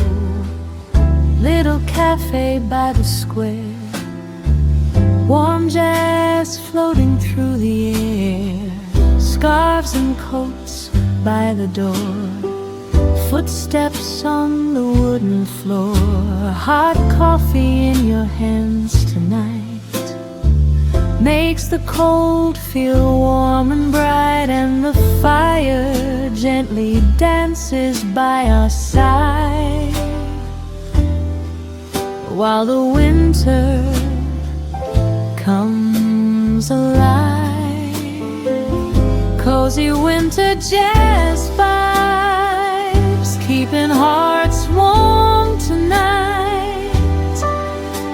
Little cafe by the square, warm jazz floating through the air. Scarves and coats by the door, footsteps on the wooden floor. Hot coffee in your hands tonight makes the cold feel warm and bright, and the fire gently dances by our side, while the winter comes alive. Cozy winter jazz vibes, keeping hearts warm tonight.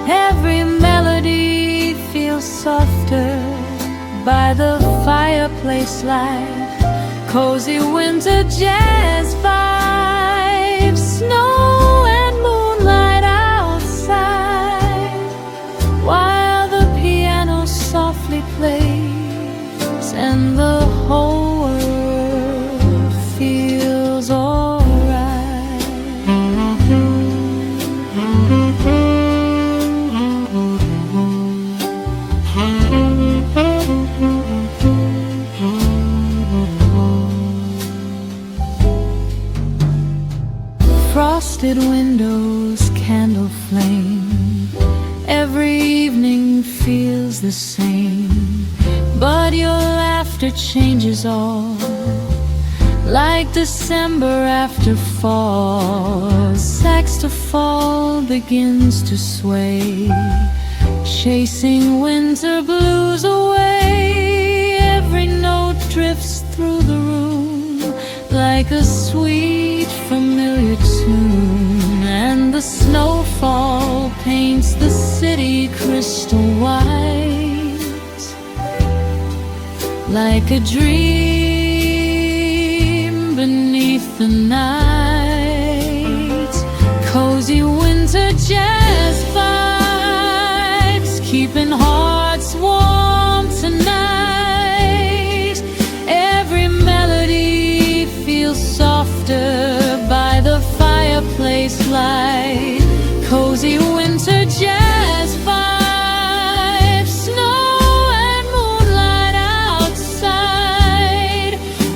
Every melody feels softer by the fireplace light. Cozy winter jazz vibes, snow and moonlight outside, while the piano softly plays and the whole world feels alright. Frosted windows, candle flame, every evening feels the same. your laughter changes all, like December after fall. Sax to fall begins to sway, chasing winter blues away. Every note drifts through the room like a sweet familiar tune, and the snowfall paints the city crystal white, like a dream beneath the night. Cozy winter jazz vibes, keeping hearts warm tonight. Every melody feels softer by the fireplace light. Cozy winter jazz vibes, snow and moonlight outside,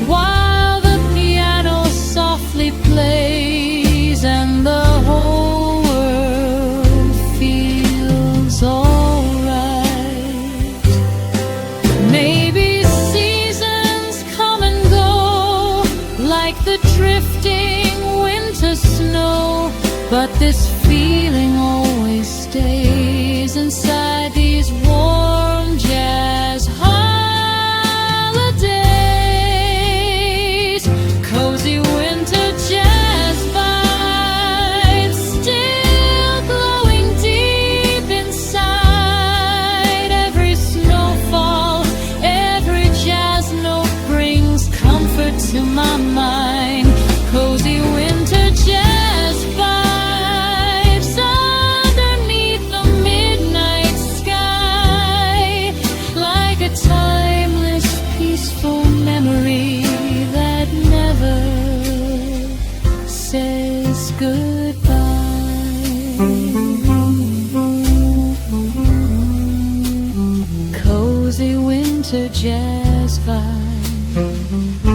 while the piano softly plays and the whole world feels alright. Maybe seasons come and go like the drifting winter snow, but this feeling always stays inside these warm jazz holidays. Cozy winter jazz vibes, still glowing deep inside. Every snowfall, every jazz note brings comfort to my mind. Cozy winter jazz vibes underneath the midnight sky, like a timeless, peaceful memory that never says goodbye. Cozy winter jazz vibe.